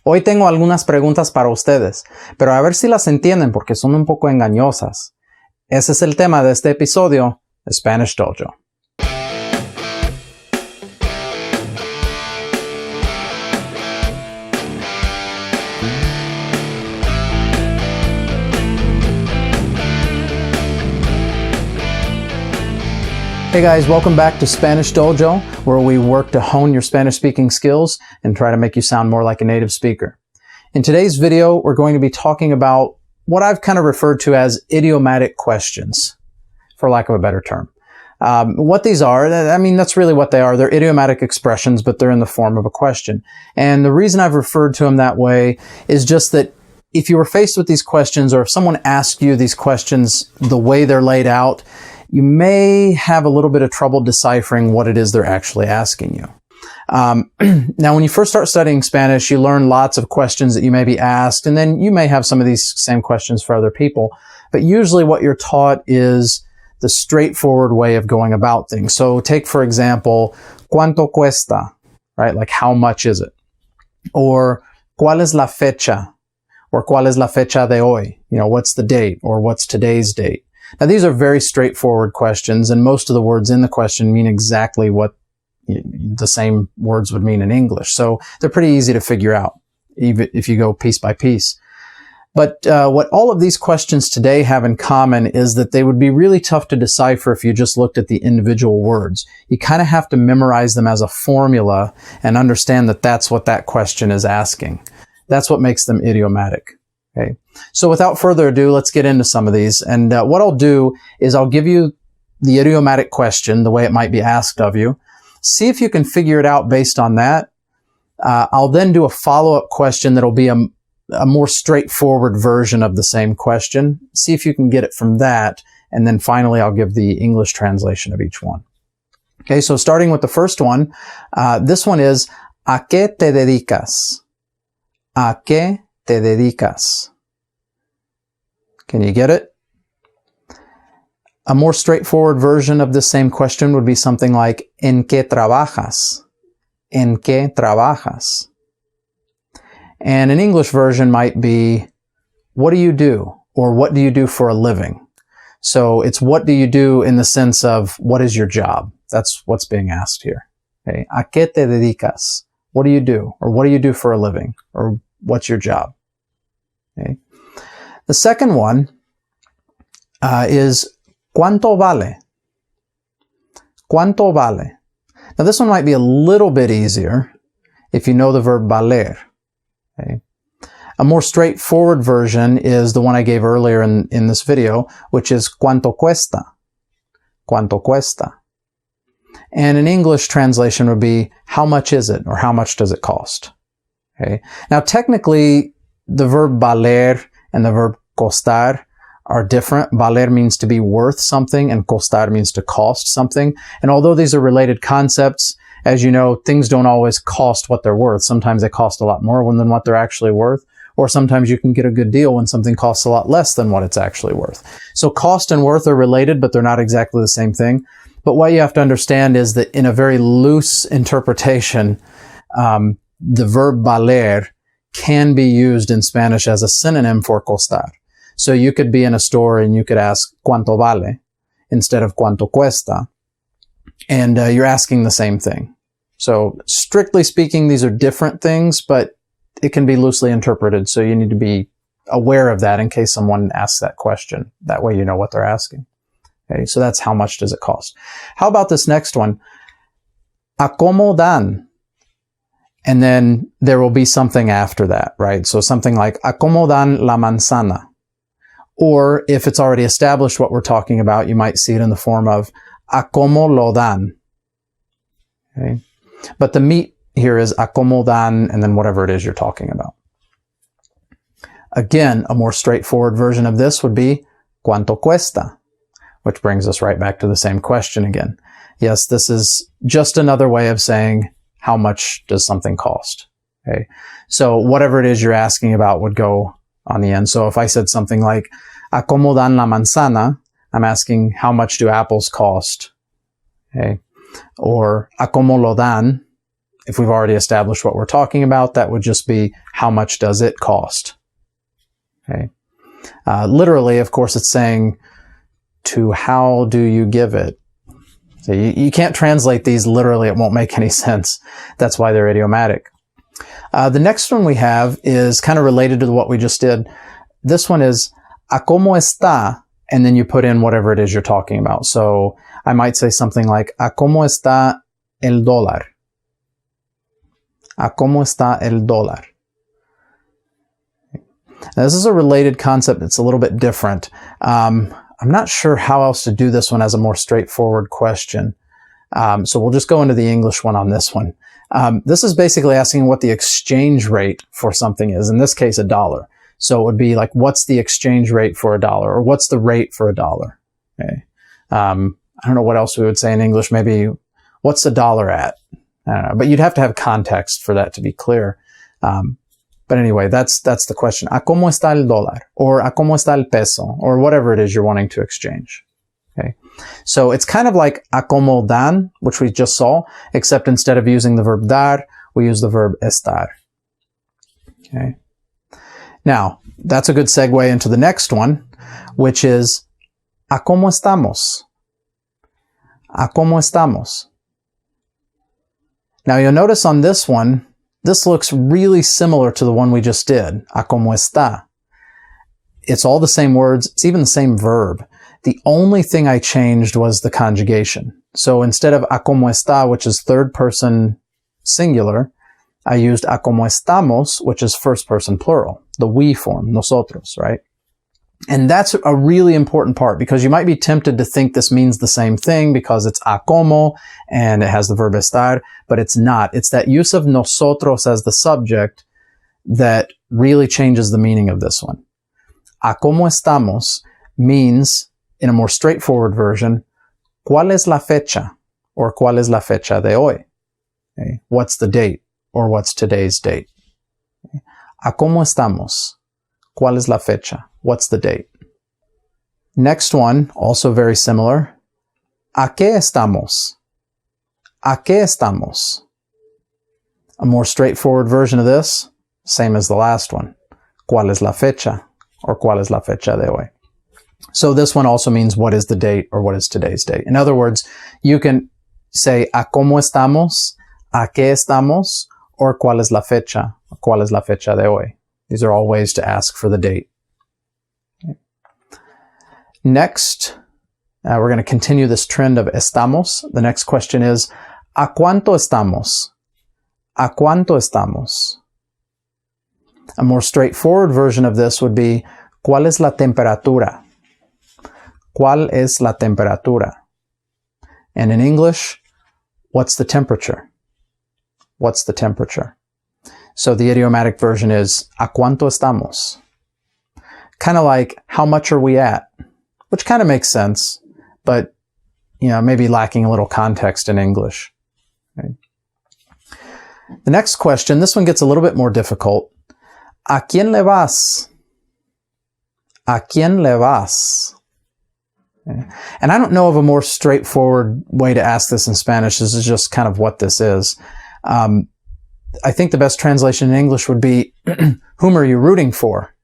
Hoy tengo algunas preguntas para ustedes, pero a ver si las entienden porque son un poco engañosas. Ese es el tema de este episodio de Spanish Dojo. Hey guys, welcome back to Spanish Dojo, where we work to hone your Spanish speaking skills and try to make you sound more like a native speaker. In today's video, we're going to be talking about what I've kind of referred to as idiomatic questions, for lack of a better term. What these are, I mean, that's really what they are. They're idiomatic expressions, but they're in the form of a question. And the reason I've referred to them that way is just that if you were faced with these questions, or if someone asked you these questions the way they're laid out, you may have a little bit of trouble deciphering what it is they're actually asking you. Now, when you first start studying Spanish, you learn lots of questions that you may be asked, and then you may have some of these same questions for other people. But usually what you're taught is the straightforward way of going about things. So take, for example, ¿Cuánto cuesta? Right? Like, how much is it? Or, ¿Cuál es la fecha? Or, ¿Cuál es la fecha de hoy? You know, what's the date? Or, what's today's date? Now, these are very straightforward questions, and most of the words in the question mean exactly what the same words would mean in English. So they're pretty easy to figure out, even if you go piece by piece. But what all of these questions today have in common is that they would be really tough to decipher if you just looked at the individual words. You kind of have to memorize them as a formula and understand that that's what that question is asking. That's what makes them idiomatic. Okay. So without further ado, let's get into some of these. And what I'll do is I'll give you the idiomatic question, the way it might be asked of you. See if you can figure it out based on that. I'll then do a follow-up question that'll be a more straightforward version of the same question. See if you can get it from that. And then finally, I'll give the English translation of each one. Okay, so starting with the first one, this one is, ¿A qué te dedicas? ¿A qué te dedicas? Can you get it? A more straightforward version of the same question would be something like, ¿En qué trabajas? ¿En qué trabajas? And an English version might be, what do you do? Or what do you do for a living? So it's what do you do in the sense of what is your job? That's what's being asked here. Okay. ¿A qué te dedicas? What do you do? Or what do you do for a living? Or what's your job? Okay. The second one is ¿Cuánto vale? ¿Cuánto vale? Now this one might be a little bit easier if you know the verb valer. Okay. A more straightforward version is the one I gave earlier in this video, which is ¿Cuánto cuesta? ¿Cuánto cuesta? And an English translation would be how much is it? Or how much does it cost? Okay. Now technically the verb valer and the verb costar are different. Valer means to be worth something, and costar means to cost something. And although these are related concepts, as you know, things don't always cost what they're worth. Sometimes they cost a lot more than what they're actually worth, or sometimes you can get a good deal when something costs a lot less than what it's actually worth. So cost and worth are related, but they're not exactly the same thing. But what you have to understand is that in a very loose interpretation, the verb valer can be used in Spanish as a synonym for costar. So you could be in a store and you could ask ¿Cuánto vale? Instead of ¿Cuánto cuesta? And you're asking the same thing. So strictly speaking, these are different things, but it can be loosely interpreted. So you need to be aware of that in case someone asks that question. That way you know what they're asking. Okay, so that's how much does it cost. How about this next one? ¿A cómo dan? And then there will be something after that, right? So something like ¿A cómo dan la manzana? Or if it's already established what we're talking about, you might see it in the form of ¿A cómo lo dan? Okay. But the meat here is ¿A cómo dan? And then whatever it is you're talking about. Again, a more straightforward version of this would be ¿Cuánto cuesta? Which brings us right back to the same question again. Yes, this is just another way of saying how much does something cost? Okay. So whatever it is you're asking about would go on the end. So if I said something like ¿A cómo dan la manzana? I'm asking how much do apples cost? Okay. Or ¿A cómo lo dan? if we've already established what we're talking about, that would just be how much does it cost? Okay. Literally, of course, it's saying to how do you give it? So you can't translate these literally. It won't make any sense. That's why they're idiomatic. The next one we have is kind of related to what we just did. This one is ¿A cómo está? And then you put in whatever it is you're talking about. So I might say something like ¿A cómo está el dólar? ¿A cómo está el dólar? Now, this is a related concept. It's a little bit different. I'm not sure how else to do this one as a more straightforward question. So we'll just go into the English one on this one. This is basically asking what the exchange rate for something is. In this case, $1. So it would be like, what's the exchange rate for $1? Or what's the rate for $1? Okay. I don't know what else we would say in English. Maybe, what's the dollar at? I don't know. But you'd have to have context for that to be clear. But anyway, that's the question. ¿A cómo está el dólar? Or ¿A cómo está el peso? Or whatever it is you're wanting to exchange. Okay. So it's kind of like ¿A cómo dan?, which we just saw, except instead of using the verb dar, we use the verb estar. Okay. Now, that's a good segue into the next one, which is ¿A cómo estamos? ¿A cómo estamos? Now, you'll notice on this one, this looks really similar to the one we just did, ¿A cómo está? It's all the same words. It's even the same verb. The only thing I changed was the conjugation. So instead of ¿A cómo está?, which is third person singular, I used ¿A cómo estamos?, which is first person plural, the we form, nosotros, right? And that's a really important part because you might be tempted to think this means the same thing because it's ¿A cómo?, and it has the verb estar, but it's not. It's that use of nosotros as the subject that really changes the meaning of this one. ¿A cómo estamos? Means, in a more straightforward version, ¿cuál es la fecha? Or ¿cuál es la fecha de hoy? Okay. What's the date? Or what's today's date? Okay. ¿A cómo estamos? ¿Cuál es la fecha? What's the date? Next one, also very similar. ¿A qué estamos? ¿A qué estamos? A more straightforward version of this, same as the last one. ¿Cuál es la fecha? Or ¿cuál es la fecha de hoy? So this one also means what is the date or what is today's date. In other words, you can say ¿A cómo estamos? ¿A qué estamos? Or ¿cuál es la fecha? Or ¿cuál es la fecha de hoy? These are all ways to ask for the date. Okay. Next, we're going to continue this trend of estamos. The next question is ¿A cuánto estamos? ¿A cuánto estamos? A more straightforward version of this would be ¿cuál es la temperatura? ¿Cuál es la temperatura? And in English, what's the temperature? What's the temperature? So the idiomatic version is ¿A cuánto estamos? Kind of like how much are we at? Which kind of makes sense, but maybe lacking a little context in English. Okay. The next question, this one gets a little bit more difficult. ¿A quién le vas? ¿A quién le vas? Okay. And I don't know of a more straightforward way to ask this in Spanish. This is just kind of what this is. I think the best translation in English would be, whom are you rooting for?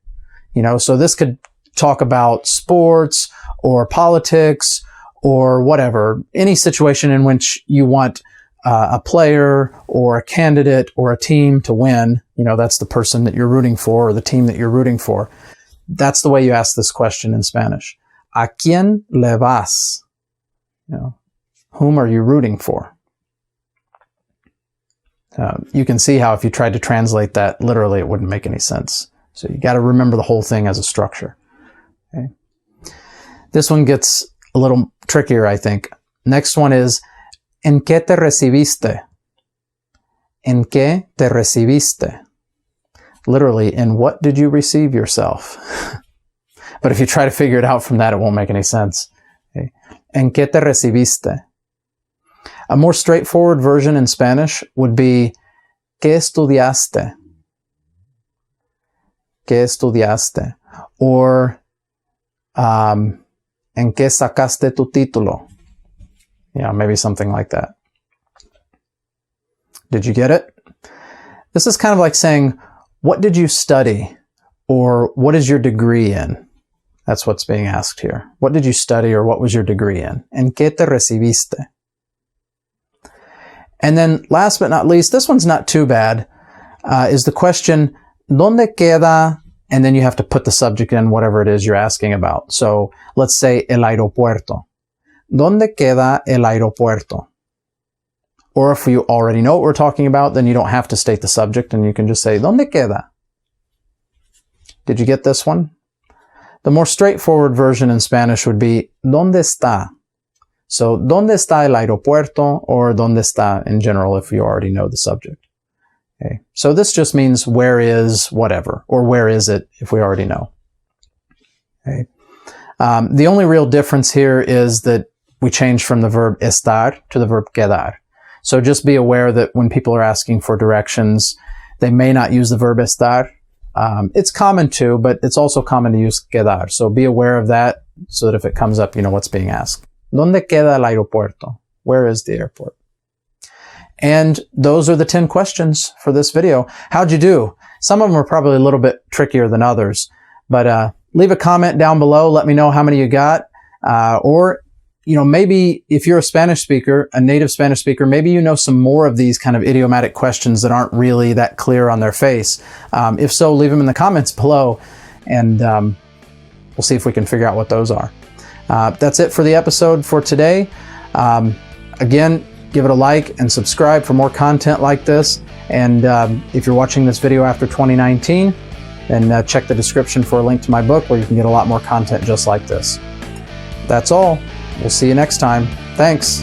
So this could talk about sports or politics or whatever, any situation in which you want a player or a candidate or a team to win. That's the person that you're rooting for or the team that you're rooting for. That's the way you ask this question in Spanish. ¿A quién le vas? Whom are you rooting for? You can see how if you tried to translate that literally, it wouldn't make any sense. So you got to remember the whole thing as a structure. Okay. This one gets a little trickier, I think. Next one is ¿En qué te recibiste? ¿En qué te recibiste? Literally, in what did you receive yourself? But if you try to figure it out from that, it won't make any sense. Okay. ¿En qué te recibiste? A more straightforward version in Spanish would be ¿Qué estudiaste? ¿Qué estudiaste? Or ¿En qué sacaste tu título? Maybe something like that. Did you get it? This is kind of like saying, what did you study? Or what is your degree in? That's what's being asked here. What did you study or what was your degree in? ¿En qué te recibiste? And then last but not least, this one's not too bad, is the question, ¿Dónde queda? And then you have to put the subject in whatever it is you're asking about. So let's say el aeropuerto. ¿Dónde queda el aeropuerto? Or if you already know what we're talking about, then you don't have to state the subject and you can just say, ¿Dónde queda? Did you get this one? The more straightforward version in Spanish would be, ¿Dónde está? So, ¿Dónde está el aeropuerto? Or ¿Dónde está in general if you already know the subject. Okay. So this just means where is whatever, or where is it if we already know. Okay. The only real difference here is that we changed from the verb estar to the verb quedar. So just be aware that when people are asking for directions, they may not use the verb estar. It's common to, but it's also common to use quedar. So be aware of that so that if it comes up, you know what's being asked. ¿Dónde queda el aeropuerto? Where is the airport? And those are the 10 questions for this video. How'd you do? Some of them are probably a little bit trickier than others, but leave a comment down below. Let me know how many you got. Or, you know, maybe if you're a Spanish speaker, a native Spanish speaker, maybe you know some more of these kind of idiomatic questions that aren't really that clear on their face. If so, leave them in the comments below, and we'll see if we can figure out what those are. That's it for the episode for today. Again, give it a like and subscribe for more content like this. And if you're watching this video after 2019, then check the description for a link to my book where you can get a lot more content just like this. That's all. We'll see you next time. Thanks.